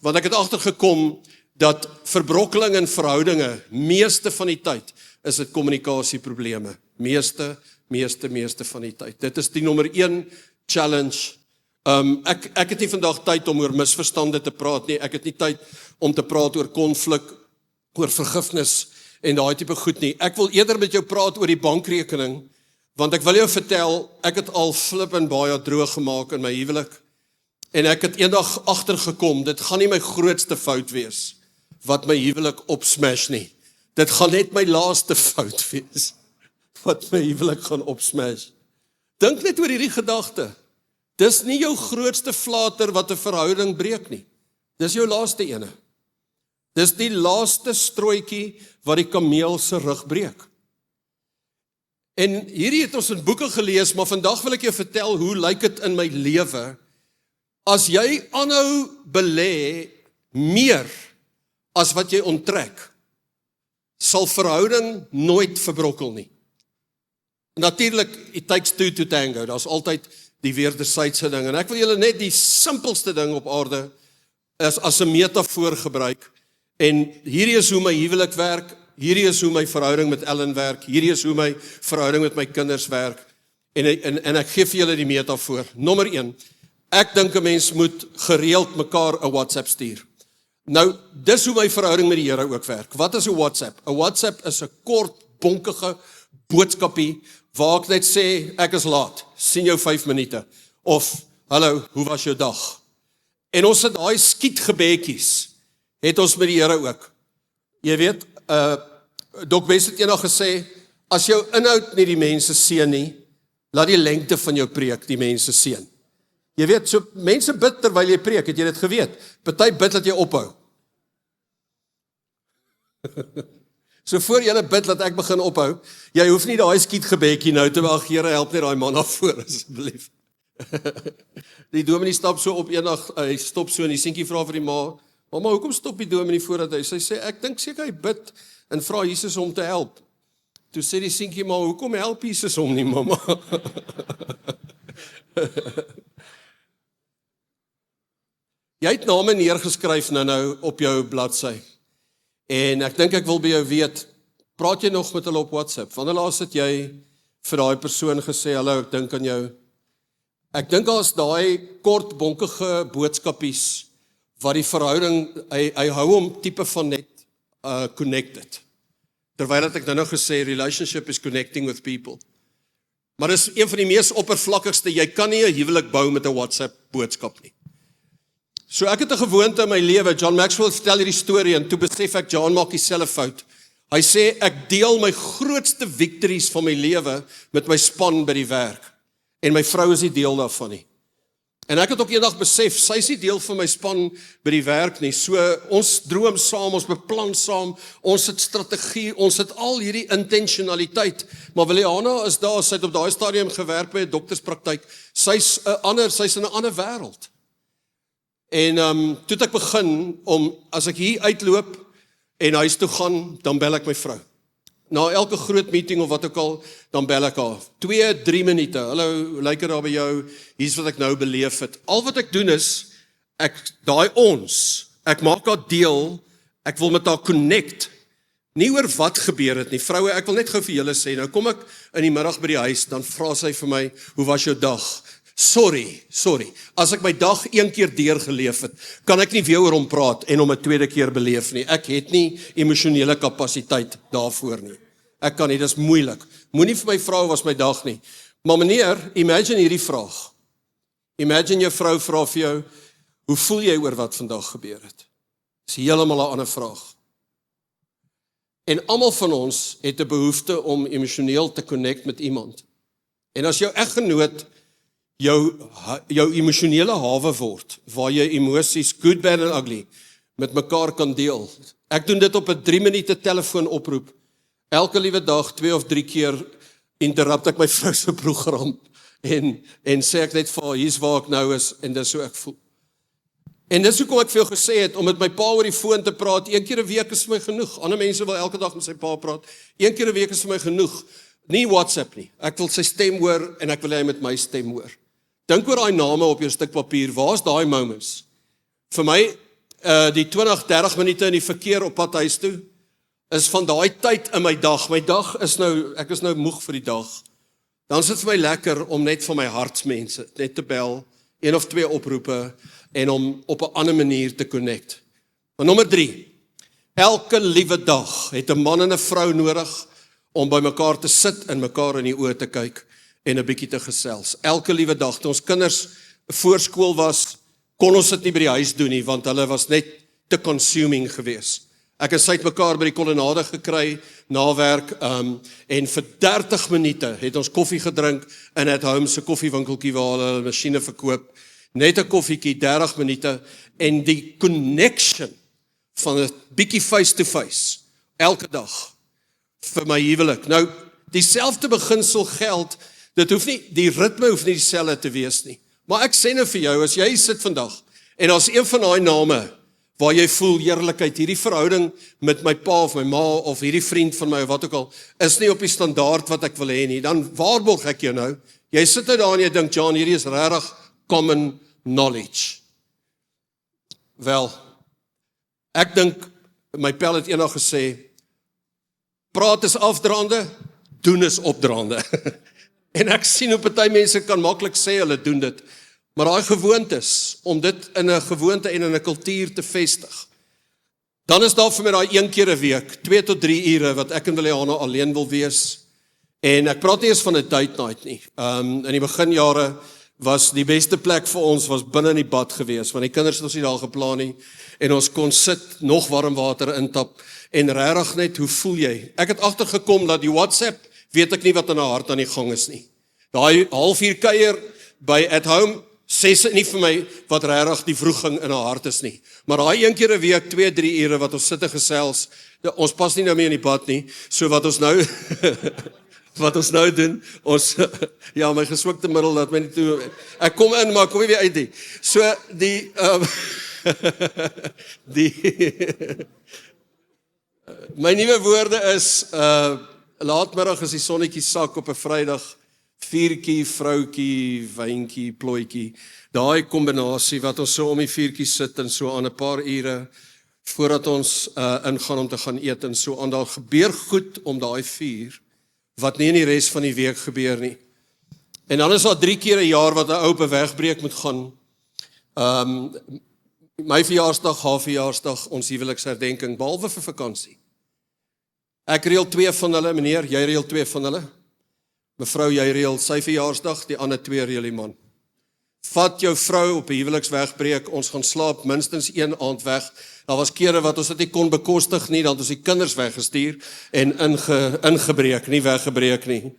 want ek het agtergekom, dat verbrokkeling in verhoudinge, meeste van die tyd, is dit kommunikasieprobleme, meeste van die tyd. Dit is die nommer 1 challenge. Ek het nie vandag tyd om oor misverstande te praat nie, ek het nie tyd om te praat oor konflik, oor vergifnis, en daai tipe goed nie. Ek wil eerder met jou praat oor die bankrekening, want ek wil jou vertel, ek het al flippend baie droog gemaak in my huwelik, en ek het eendag agtergekom, dit gaan nie my grootste fout wees, wat my huwelik opsmash nie. Dit gaan net my laaste fout wees, wat my huwelik gaan opsmash. Dink net oor hierdie gedagte. Dis nie jou grootste flater wat 'n verhouding breek nie. Dis jou laaste ene. Dis die laaste strooitjie wat die kameel se rug breek. En hierdie het ons in boeke gelees, maar vandag wil ek jou vertel, hoe lyk dit in my lewe, as jy aanhou belê meer as wat jy onttrek, sal verhouding nooit verbrokkel nie. Natuurlik, it takes two to tango, daar is altyd die wederwysige ding, en ek wil julle net die simpelste ding op aarde, as 'n metafoor gebruik, en hierdie is hoe my huwelik werk, hierdie is hoe my verhouding met Ellen werk, hierdie is hoe my verhouding met my kinders werk, en ek gee vir julle die metafoor. Nommer 1, ek dink 'n mens moet gereeld mekaar 'n WhatsApp stuur. Nou, dis hoe my verhouding met die Here ook werk. Wat is 'n WhatsApp? 'n WhatsApp is 'n kort, bonkige boodskapie, waar ek net sê, ek is laat, sien jou 5 minute, of, hallo, hoe was jou dag? En ons het daai skietgebedjies, het ons met die Here ook. Jy weet, Dok Wes het eendag gesê, as jou inhoud nie die mense seën nie, laat die lengte van jou preek die mense seën. Jy weet, so mense bid terwyl jy preek, het jy dit geweet? Party bid dat jy ophou. So voor julle bid dat ek begin ophou, jy hoef nie daai skietgebedjie nou te wag, Here help net daai man af voor asseblief. Die dominee stap so op eendag, hy stop so en die seentjie vra vir die ma, mamma, hoekom stop die dominee voordat hy? Sy sê, ek dink seker hy bid en vra Jesus om te help. Toe sê die seentjie, maar hoekom help Jesus hom nie, mamma? Jy het name neergeskryf nou op jou bladsy. En ek dink ek wil by jou weet, praat jy nog met hulle op WhatsApp? Wanneer laas het jy vir daai persoon gesê, hallo, ek dink aan jou. Ek dink as daai kort bonkige boodskapies wat die verhouding, hy hou hom tipe van net connected. Terwyl het ek nou gesê, relationship is connecting with people. Maar dis een van die mees oppervlakkigste, jy kan nie 'n huwelik bou met 'n WhatsApp boodskap nie. So ek het 'n gewoonte in my lewe, John Maxwell vertel hierdie storie en toe besef ek, John maak dieselfde fout. Hy sê, ek deel my grootste victories van my lewe met my span by die werk. En my vrou is nie deel daarvan nie. En ek het ook eendag besef, sy is nie deel van my span by die werk nie. So ons droom saam, ons beplan saam, ons het strategie, ons het al hierdie intentionaliteit. Maar Williana is daar, sy het op daai stadium gewerk by 'n dokterspraktyk. Sy's in 'n ander wêreld. En toe het ek begin om, as ek hier uitloop en huis toe gaan, dan bel ek my vrou. Na elke groot meeting of wat ook al, dan bel ek haar. 2-3 minute. Hallo, hoe lyk dit daar by jou? Hier's wat ek nou beleef het. Al wat ek doen is, ek maak haar deel, ek wil met haar connect. Nie oor wat gebeur het nie. Vroue, ek wil net gou vir julle sê, nou kom ek in die middag by die huis, dan vra sy vir my, hoe was jou dag? Sorry. As ek my dag een keer deurgeleef het, kan ek nie weer oor hom praat en hom 'n tweede keer beleef nie. Ek het nie emosionele kapasiteit daarvoor nie. Ek kan nie, dis moeilik. Moenie vir my vra was my dag nie. Maar meneer, imagine hierdie vraag. Imagine jou vrou vra vir jou, hoe voel jy oor wat vandag gebeur het? Dis heeltemal 'n ander vraag. En almal van ons het 'n behoefte om emosioneel te connect met iemand. En as jou eggenoot jou emosionele hawe word, waar jy emosies, good, bad and ugly, met mekaar kan deel. Ek doen dit op 'n 3 minute telefoonoproep. Elke liewe dag, 2 of 3 keer, interrupt ek my vrou se program, en sê ek net vir haar, hier's waar ek nou is, en dis hoe ek voel. En dis hoekom ek veel gesê het, om met my pa oor die foon te praat, 1 keer 'n week is vir my genoeg. Ander mense wil elke dag met sy pa praat, 1 keer 'n week is vir my genoeg. Nie WhatsApp nie. Ek wil sy stem hoor, en ek wil hy met my stem hoor. Dink oor daai name op jou stuk papier, waar's daai moments? Vir my, die 20-30 minute in die verkeer op pad huis toe, is van daai tyd in my dag. My dag is nou, ek is nou moeg vir die dag. Dan is dit vir my lekker om net van my hartsmense, net te bel, 1 of 2 oproepe, en om op 'n ander manier te connect. Maar nommer 3, elke liewe dag het 'n man en 'n vrou nodig om by mekaar te sit en mekaar in die oë te kyk en 'n bietjie te gesels. Elke liewe dag, toe ons kinders voorskool was, kon ons dit nie by die huis doen nie, want hulle was net te consuming gewees. Ek en sy het mekaar by die kolonnade gekry, na werk, en vir 30 minute het ons koffie gedrink in At Home se koffiewinkeltjie waar hulle 'n masjiene verkoop. Net 'n koffietjie, 30 minute, en die connection van 'n bietjie face to face, elke dag, vir my huwelik. Nou, dieselfde beginsel geld, dit hoef nie, die ritme hoef nie dieselfde te wees nie. Maar ek sê nou vir jou, as jy sit vandag, en as een van daai name, waar jy voel heerlikheid, hierdie verhouding met my pa of my ma, of hierdie vriend van my, of wat ook al, is nie op die standaard wat ek wil hê nie, dan waarborg ek jou nou, jy sit nou daar en jy dink, John, hierdie is regtig common knowledge. Wel, ek dink, my pel het eendag gesê, praat is afdraande, doen is opdraande. En ek sien hoe party mense kan maklik sê hulle doen dit, maar daai gewoontes, om dit in 'n gewoonte en in 'n kultuur te vestig, dan is daar vir my daai 1 keer 'n week, 2 tot 3 ure, wat ek en Williana alleen wil wees, en ek praat nie eens van 'n date night nie. In die beginjare was die beste plek vir ons, was binne in die bad gewees, want die kinders het ons nie daar geplan nie, en ons kon sit, nog warm water intap, en regtig net, hoe voel jy? Ek het agtergekom dat die WhatsApp, weet ek nie wat in haar hart aan die gang is nie. Daai halfuur kuier by At Home, sê sy nie vir my wat regtig die wroging in haar hart is nie. Maar daai 1 keer 'n week, 2-3 ure wat ons sit en gesels, ons pas nie nou meer in die bad nie, so wat ons nou wat ons nou doen, ons, ja, my geswikte middel, dat my nie toe, ek kom in, maar ek kom nie weer uit die. So, my nuwe woorde is, laatmiddag is die sonnetjie sak op 'n Vrydag, vuurtjie, vroutjie, wyntjie, plooitjie, daai kombinasie wat ons so om die vuurtjie sit en so aan 'n paar ure, voordat ons ingaan om te gaan eet en so aan, daar gebeur goed om daai vuur, wat nie in die res van die week gebeur nie. En dan is daar 3 keer 'n jaar wat 'n ou op 'n wegbreek moet gaan. My verjaarsdag, haar verjaarsdag, ons huweliksherdenking, behalwe vir vakansie. Ek reël 2 van hulle, meneer, jy reël 2 van hulle. Mevrou, jy reël sy verjaarsdag, die ander 2 reël die man. Vat jou vrou op 'n huwelikswegbreek, ons gaan slaap minstens 1 aand weg. Daar was kere wat ons dit nie kon bekostig nie, dan het ons die kinders weggestuur en ingebreek, nie weggebreek nie.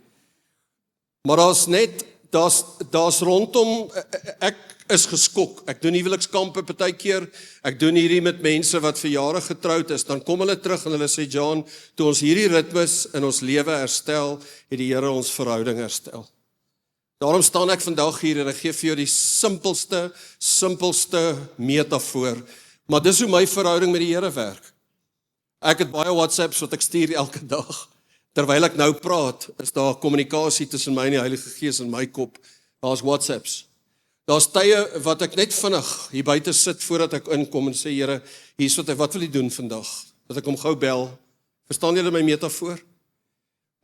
Maar daar's rondom, ek is geskok. Ek doen huwelikskampe partykeer, ek doen hierdie met mense wat vir jare getroud is, dan kom hulle terug en hulle sê, John, toe ons hierdie ritmes in ons lewe herstel, het die Here ons verhouding herstel. Daarom staan ek vandag hier en ek gee vir jou die simpelste metafoor, maar dis hoe my verhouding met die Here werk. Ek het baie WhatsApps wat ek stuur elke dag. Terwyl ek nou praat, is daar kommunikasie tussen my en die Heilige Gees in my kop. Daar's WhatsApps. Daar's tye wat ek net vinnig hier buite sit voordat ek inkom en sê, Here, hier's wat wil U doen vandag? Dat ek hom gou bel. Verstaan julle my metafoor?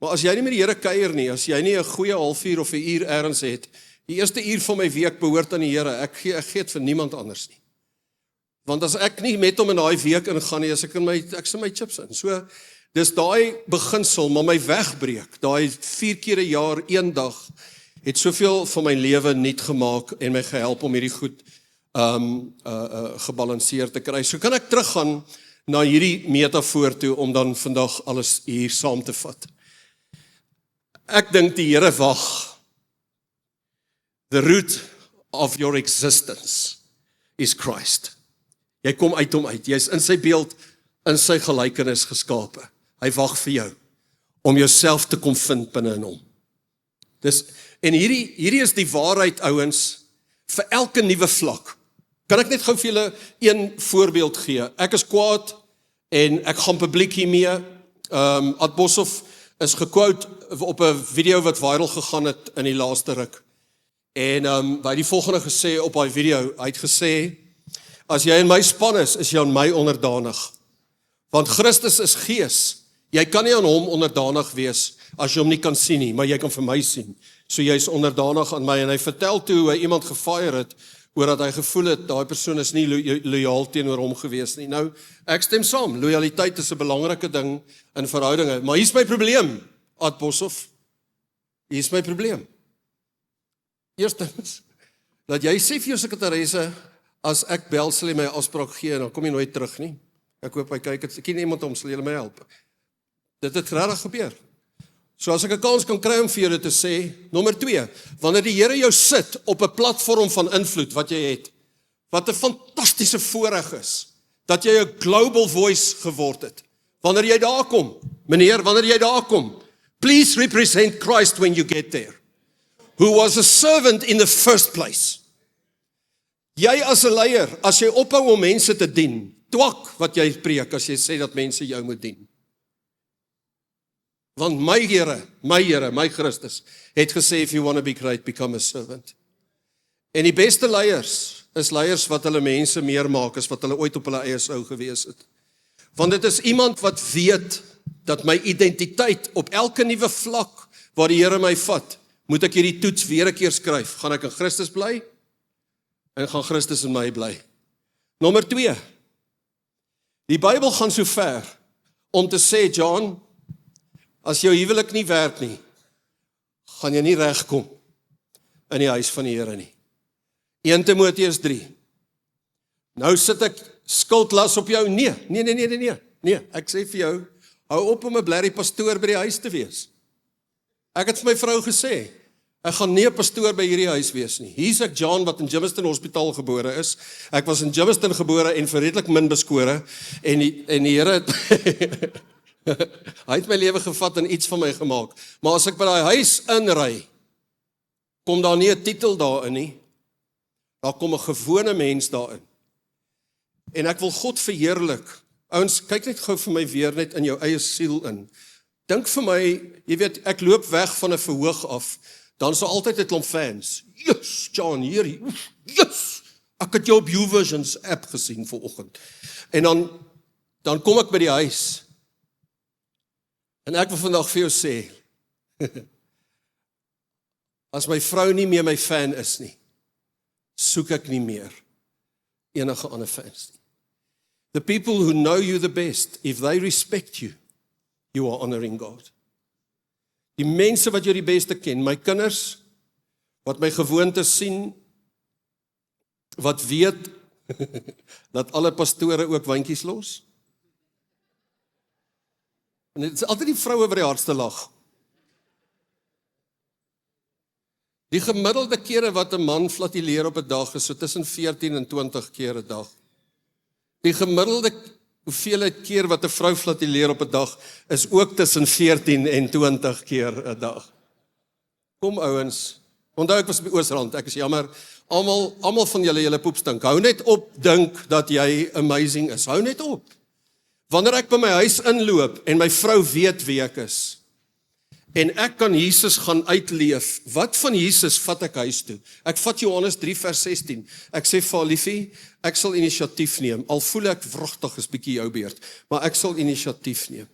Maar as jy nie met die Here kuier nie, as jy nie 'n goeie halfuur of 'n uur ergens het, die eerste uur van my week behoort aan die Here, ek gee dit vir niemand anders nie. Want as ek nie met hom in daai week ingaan nie, ek sit my chips in. So, dis daai beginsel, maar my wegbreek, daai 4 keer 'n jaar, 1 dag, het soveel van my lewe nuut gemaak en my gehelp om hierdie goed gebalanseerd te kry. So kan ek teruggaan na hierdie metafoor toe, om dan vandag alles hier saam te vat. Ek dink die Here wag. The root of your existence is Christ. Jy kom uit hom uit. Jy's in sy beeld, in sy gelykenis geskape. Hy wag vir jou om jouself te kom vind binne in hom. En hierdie is die waarheid, ouens, vir elke nuwe vlak. Kan ek net gou vir julle een voorbeeld gee? Ek is kwaad en ek gaan publiek hiermee. Ad Boshoff is gequote op 'n video wat viral gegaan het in die laaste ruk. En hy het die volgende gesê op daai video. Hy het gesê, as jy in my span is jy aan my onderdanig. Want Christus is gees. Jy kan nie aan hom onderdanig wees as jy hom nie kan sien nie, maar jy kan vir my sien. So jy is onderdanig aan my. En hy vertel toe hoe hy iemand gefire het, oor dat hy gevoel het, daai persoon is nie loyaal teenoor hom gewees nie. Nou, ek stem saam, loyaliteit is 'n belangrike ding in verhoudinge. Maar hier's my probleem, Ad Boshoff. Hier's my probleem. Eerstens, dat jy sê vir jou sekretaresse, as ek bel, sal jy my afspraak gee, en dan kom jy nooit terug nie. Ek hoop hy kyk, ek ken iemand om, sal jy my help. Dit het regtig gebeur. So as ek 'n kans kan kry om vir julle te sê, nommer 2, wanneer die Here jou sit op 'n platform van invloed wat jy het, wat 'n fantastiese voorreg is, dat jy 'n global voice geword het. Wanneer jy daar kom, meneer, wanneer jy daar kom, please represent Christ when you get there, who was a servant in the first place. Jy as 'n leier, as jy ophou om mense te dien, twak wat jy preek as jy sê dat mense jou moet dien. Want my Here, my Christus, het gesê, if you want to be great, become a servant. En die beste leiers, is leiers wat hulle mense meer maak, as wat hulle ooit op hulle eie sou gewees het. Want dit is iemand wat weet, dat my identiteit, op elke nuwe vlak, waar die Here my vat, moet ek hierdie toets weer 'n keer skryf. Gaan ek in Christus bly? En gaan Christus in my bly? Nommer 2, die Bybel gaan so ver, om te sê, John, as jou huwelik nie werk nie, gaan jy nie regkom in die huis van die Here nie. 1 Timoteus 3. Nou sit ek skuldlas op jou? Nee, ek sê vir jou, hou op om 'n blerrie pastoor by die huis te wees. Ek het vir my vrou gesê, ek gaan nie 'n pastoor by hierdie huis wees nie. Hier's ek, John, wat in Germiston Hospitaal gebore is. Ek was in Germiston gebore en vir redelik min beskore, en die Here het Hy het my lewe gevat en iets van my gemaak. Maar as ek by daai huis inry, kom daar nie 'n titel daarin nie. Daar kom 'n gewone mens daarin. En ek wil God verheerlik. Ouens, kyk net gou vir my weer net in jou eie siel in. Dink vir my, jy weet, ek loop weg van 'n verhoog af, dan is altyd 'n klomp fans. Yes, John, hier, yes! Ek het jou op YouVersions app gesien vanoggend. En dan kom ek by die huis. En ek wil vandag vir jou sê, as my vrou nie meer my fan is nie, soek ek nie meer enige ander fans nie. The people who know you the best, if they respect you, you are honoring God. Die mense wat jou die beste ken, my kinders, wat my gewoontes sien, wat weet, dat alle pastore ook wyntjies los. En dit is altyd die vroue wat die hardste lag. Die gemiddelde kere wat 'n man flatuleer op 'n dag is so tussen 14 en 20 keer 'n dag. Die gemiddelde hoeveelheid keer wat 'n vrou flatuleer op 'n dag is ook tussen 14 en 20 keer 'n dag. Kom ouens, onthou ek was by Oosrand, ek is jammer, almal van julle poep stink. Hou net op dink dat jy amazing is. Hou net op. Wanneer ek by my huis inloop en my vrou weet wie ek is, en ek kan Jesus gaan uitleef, wat van Jesus vat ek huis toe? Ek vat Johannes 3 vers 16. Ek sê vir haar, liefie, ek sal inisiatief neem. Al voel ek wrogtig is bietjie jou beurt, maar ek sal inisiatief neem.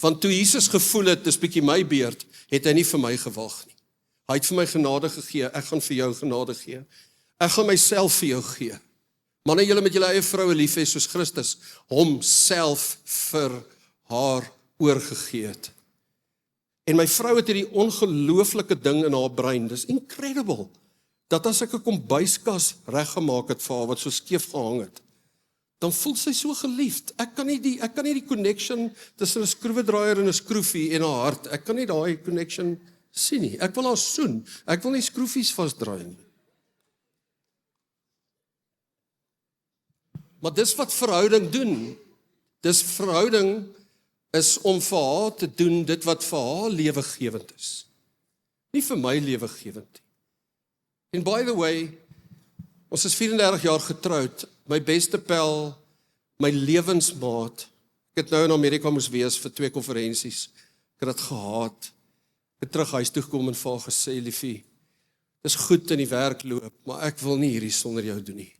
Want toe Jesus gevoel het, dis bietjie my beurt, het hy nie vir my gewag nie. Hy het vir my genade gegee, ek gaan vir jou genade gee. Ek gaan myself vir jou gee. Manne, julle met julle eie vroue lief hê soos Christus homself vir haar oorgegee het. En my vrou het hierdie ongelooflike ding in haar brein, dis incredible, dat as ek 'n kombuiskas reggemaak het vir haar, wat so skeef gehang het, dan voel sy so geliefd. Ek kan nie die connection tussen 'n skroewedraaier en 'n skroefie en haar hart, ek kan nie daai connection sien nie. Ek wil haar soen, ek wil nie skroefies vasdraai nie. Maar dis wat verhouding doen. Verhouding is om vir haar te doen dit wat vir haar lewegewend is. Nie vir my lewegewend nie. And by the way, ons is 34 jaar getroud, my beste pel, my lewensmaat, ek het nou in Amerika moes wees vir 2 konferensies, ek het dit gehaat, ek het terug huis toe gekom en vir haar gesê, liefie, dis goed in die werk loop, maar ek wil nie hierdie sonder jou doen nie.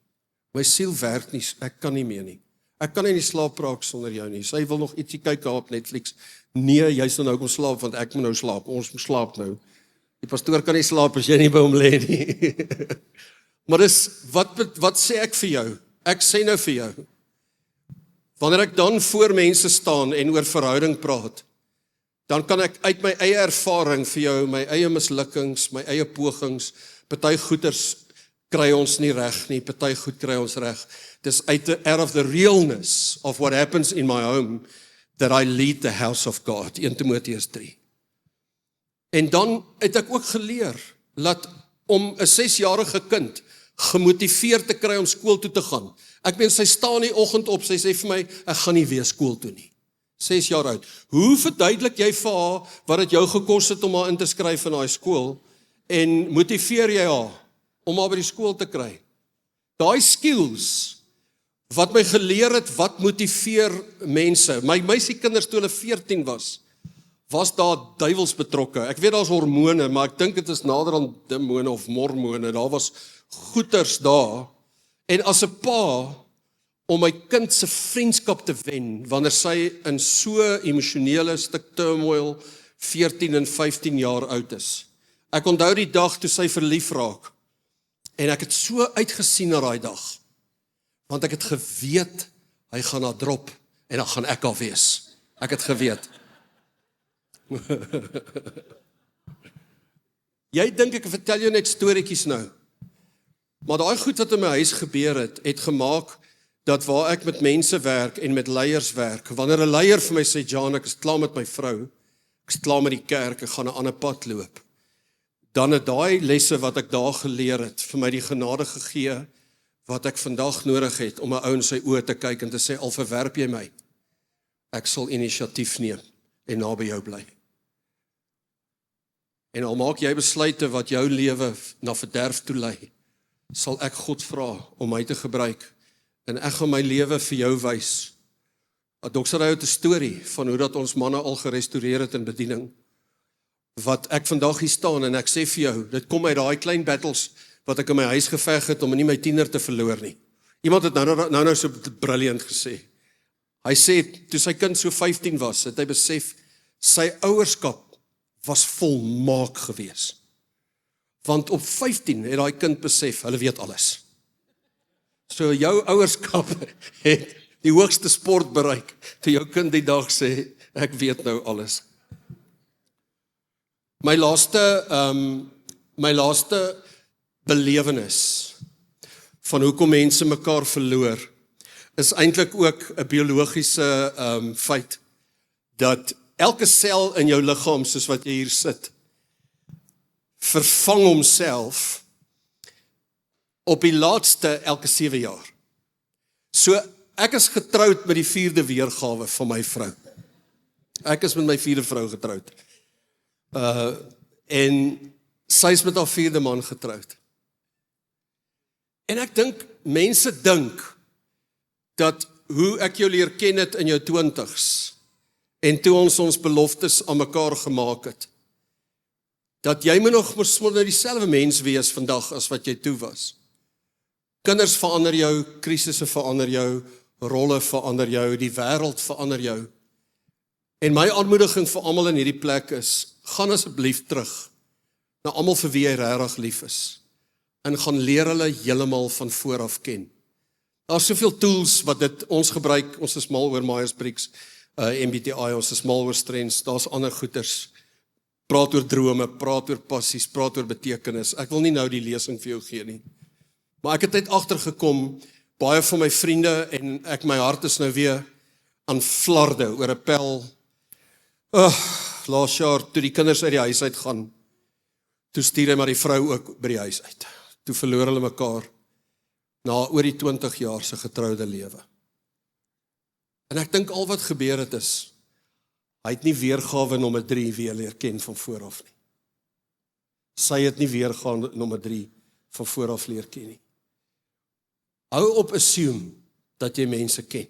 My siel werk nie, ek kan nie meer nie. Ek kan nie slaap raak sonder jou nie. Sy wil nog ietsie kyk op Netflix. Nee, jy sal nou kom slaap, want ek moet nou slaap. Ons moet slaap nou. Die pastoor kan nie slaap as jy nie by hom lê nie. Maar dis, wat sê ek vir jou? Ek sê nou vir jou. Wanneer ek dan voor mense staan en oor verhouding praat, dan kan ek uit my eie ervaring vir jou, my eie mislukkings, my eie pogings, party goeters kry ons nie reg nie, party goed kry ons reg. Dis out of the realness of what happens in my home that I lead the house of God, 1 Timoteus 3. En dan het ek ook geleer dat om 'n 6-jarige kind gemotiveerd te kry om skool toe te gaan. Ek meen, sy staan die oggend op, sy sê vir my, ek gaan nie weer skool toe nie. 6 jaar oud. Hoe verduidelik jy vir haar wat dit jou gekos het om haar in te skryf in daai skool en motiveer jy haar om haar by die skool te kry? Daai skills wat my geleer het, wat motiveer mense. My meisiekinders toe hulle 14 was daar duiwels betrokke. Ek weet daar's hormone, maar ek dink dit is nader aan demone of mormone. Daar was goeters daar. En as 'n pa, om my kind se vriendskap te wen, wanneer sy in so emosionele stuk turmoil 14 en 15 jaar oud is. Ek onthou die dag toe sy verlief raak. En ek het so uitgesien na daai dag. Want ek het geweet, hy gaan haar drop, en dan gaan ek al wees. Ek het geweet. Jy dink ek vertel jou net storieetjies nou. Maar daai goed wat in my huis gebeur het gemaak, dat waar ek met mense werk, en met leiers werk, wanneer 'n leier vir my sê, John, ek is klaar met my vrou, ek is klaar met die kerk, ek gaan 'n ander pad loop, dan het daai lesse wat ek daar geleer het, vir my die genade gegee, wat ek vandag nodig het, om 'n ou in sy oë te kyk en te sê, al verwerp jy my, ek sal inisiatief neem en naby jou bly. En al maak jy besluite wat jou lewe na verderf toe lei, sal ek God vra om my te gebruik, en ek gaan my lewe vir jou wys. Dok sê hy uit 'n storie van hoe dat ons manne al gerestoreer het in bediening, wat ek vandag hier staan, en ek sê vir jou, dit kom uit daai klein battles, wat ek in my huis geveg het, om nie my tiener te verloor nie. Iemand het nou so brilliant gesê. Hy sê, toe sy kind so 15 was, het hy besef, sy ouerskap was volmaak gewees. Want op 15 het daai kind besef, hulle weet alles. So jou ouerskap het die hoogste sport bereik, toe jou kind die dag sê, ek weet nou alles. My laaste belewenis van hoekom mense mekaar verloor, is eintlik ook 'n biologiese feit, dat elke sel in jou liggaam, soos wat jy hier sit, vervang homself op die laatste elke 7 jaar. So, ek is getroud met die 4de weergawe van my vrou. Ek is met my 4de vrou getroud. En sy is met haar 4de man getroud. En ek dink, mense dink, dat hoe ek jou leer ken het in jou 20's, en toe ons beloftes aan mekaar gemaak het, dat jy moet nog nou dieselfde mens wees vandag as wat jy toe was. Kinders verander jou, krisisse verander jou, rolle verander jou, die wêreld verander jou. En my aanmoediging vir almal in hierdie plek is, gaan asseblief terug na almal vir wie jy regtig lief is, en gaan leer hulle heeltemal van voor af ken. Daar's soveel tools wat ons gebruik, ons is mal oor Myers-Briggs, MBTI, ons is mal oor strengths, daar's ander goeters, praat oor drome, praat oor passies, praat oor betekenis. Ek wil nie nou die lesing vir jou gee nie. Maar ek het net agtergekom, baie van my vriende, en my hart is nou weer aan flarde oor 'n pel. Laas jaar, toe die kinders uit die huis uit gaan, toe stuur hy maar die vrou ook by die huis uit. Toe verloor hulle mekaar, na oor die 20 jaar se getroude lewe. En ek dink al wat gebeur het is, hy het nie weergawe nommer 3 weer leer ken van vooraf nie. Sy het nie weergawe nommer 3 van vooraf leer ken nie. Hou op assume dat jy mense ken.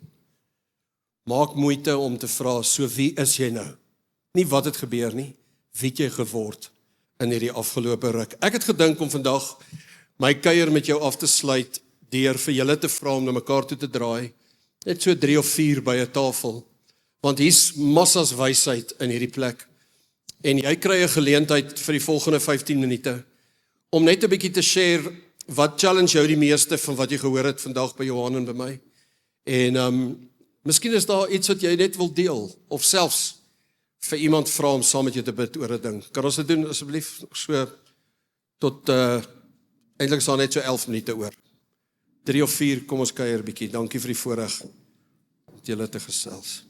Maak moeite om te vra, so wie is jy nou? Nie wat het gebeur nie, wie het jy geword in hierdie afgelope ruk. Ek het gedink om vandag my kuier met jou af te sluit, deur vir julle te vra om na mekaar toe te draai, net so 3 of 4 by 'n tafel, want hier's massas wysheid in hierdie plek, en jy kry 'n geleentheid vir die volgende 15 minute, om net 'n bietjie te share, wat challenge jou die meeste van wat jy gehoor het vandag by Johan en by my, en miskien is daar iets wat jy net wil deel, of selfs vir iemand vra om saam met jou te bid oor 'n ding. Kan ons dit doen asseblief so tot eintlik is daar net so 11 minute oor. 3 of 4, kom ons kuier 'n bietjie. Dankie vir die voorreg om julle te gesels.